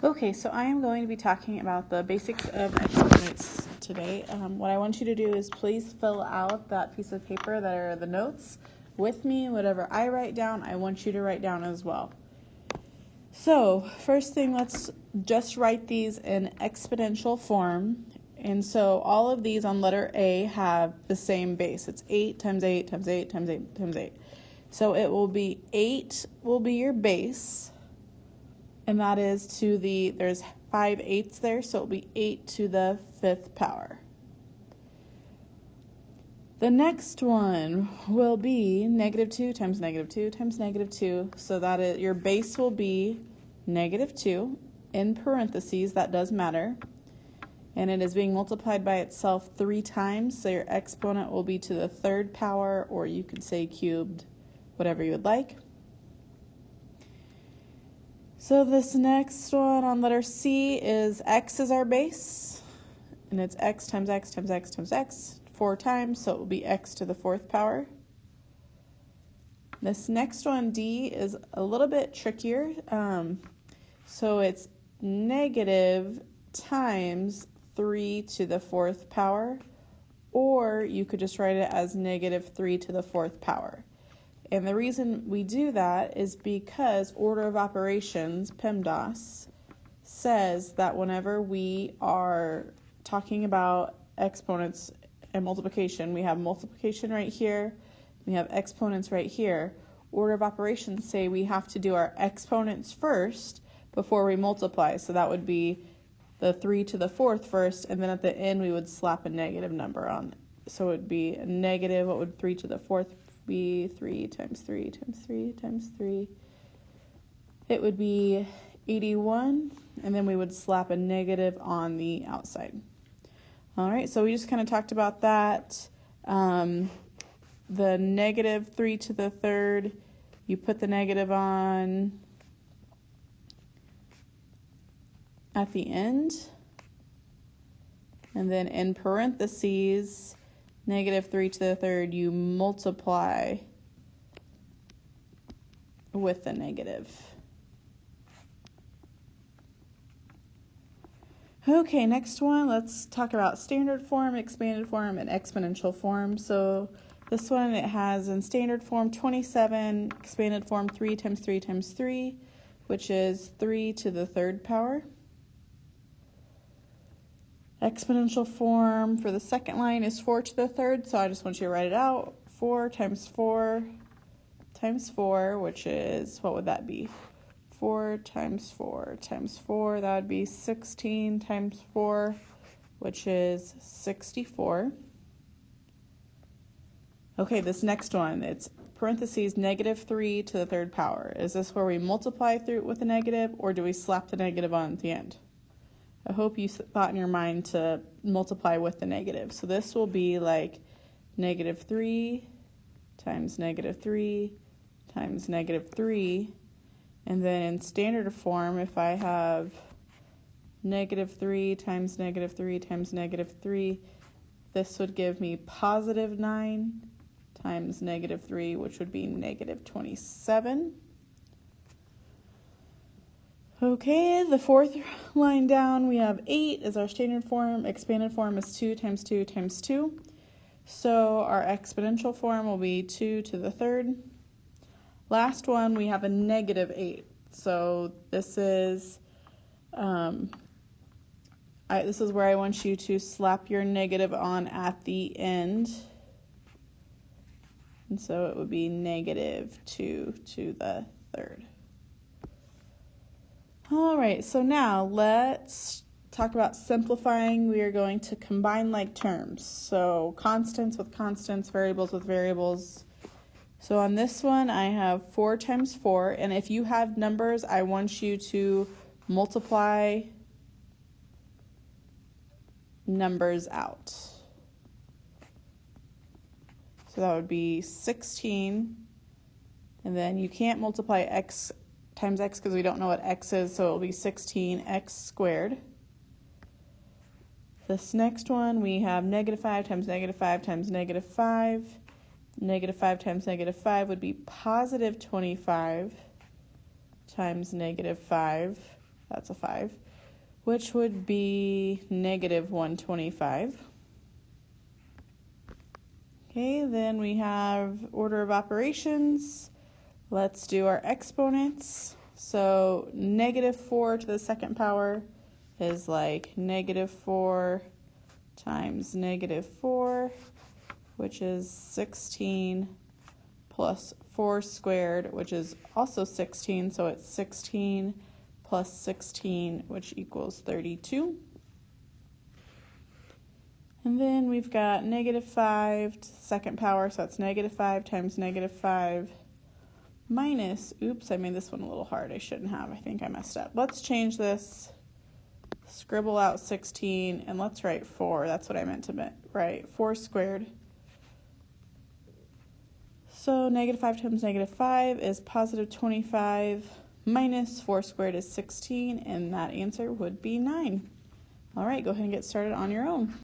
Okay, so I am going to be talking about the basics of exponents today. What I want you to do is please fill out that piece of paper that are the notes with me. Whatever I write down, I want you to write down as well. So first thing, let's just write these in exponential form. And so all of these on letter A have the same base. It's 8 times 8 times 8 times 8 times 8. So it will be 8 will be your base. And that is there's 5 eighths there, so it'll be 8 to the 5th power. The next one will be negative 2 times negative 2 times negative 2. So that is, your base will be negative 2. In parentheses, that does matter. And it is being multiplied by itself 3 times, so your exponent will be to the 3rd power, or you could say cubed, whatever you would like. So this next one on letter C is x is our base, and it's x times x times x times x 4 times, so it will be x to the 4th power. This next one, D, is a little bit trickier. So it's negative times 3 to the 4th power, or you could just write it as negative 3 to the 4th power. And the reason we do that is because order of operations, PEMDAS, says that whenever we are talking about exponents and multiplication, we have multiplication right here, we have exponents right here. Order of operations say we have to do our exponents first before we multiply. So that would be the 3 to the 4th first, and then at the end we would slap a negative number on it. So it would be a negative, what would 3 to the 4th be? 3 times 3 times 3 times 3. It would be 81, and then we would slap a negative on the outside. All right, so we just kind of talked about that. The negative 3 to the 3rd, you put the negative on at the end, and then in parentheses, negative 3 to the 3rd, you multiply with the negative. Okay, next one, let's talk about standard form, expanded form, and exponential form. So this one, it has in standard form 27, expanded form 3 times 3 times 3, which is 3 to the 3rd power. Exponential form for the second line is 4 to the 3rd, so I just want you to write it out. 4 times 4 times 4, which is, what would that be? 4 times 4 times 4, that would be 16 times 4, which is 64. Okay, this next one, it's parentheses negative 3 to the 3rd power. Is this where we multiply through with a negative, or do we slap the negative on at the end? I hope you thought in your mind to multiply with the negative. So this will be like negative 3 times negative 3 times negative 3. And then in standard form, if I have negative 3 times negative 3 times negative 3, this would give me positive 9 times negative 3, which would be negative 27. Okay, the 4th line down, we have 8 is our standard form. Expanded form is 2 times 2 times 2. So our exponential form will be 2 to the 3rd. Last one, we have a negative 8. So this is this is where I want you to slap your negative on at the end. And so it would be negative 2 to the 3rd. All right, so now let's talk about simplifying. We are going to combine like terms. So constants with constants, variables with variables. So on this one, I have 4 times 4. And if you have numbers, I want you to multiply numbers out. So that would be 16. And then you can't multiply x times x because we don't know what x is, so it will be 16x squared. This next one, we have negative 5 times negative 5 times negative 5. Negative 5 times negative 5 would be positive 25 times negative 5. that's a 5, which would be negative 125. Okay, then we have order of operations. Let's do our exponents. So negative 4 to the second power is like negative 4 times negative 4, which is 16, plus 4 squared, which is also 16, so it's 16 plus 16, which equals 32. And then we've got negative 5 to the second power, so that's negative 5 times negative 5 minus, oops, I made this one a little hard. I shouldn't have. I think I messed up. Let's change this, scribble out 16, and let's write 4. That's what I meant to write, 4 squared. So negative 5 times negative 5 is positive 25 minus 4 squared is 16, and that answer would be 9. All right, go ahead and get started on your own.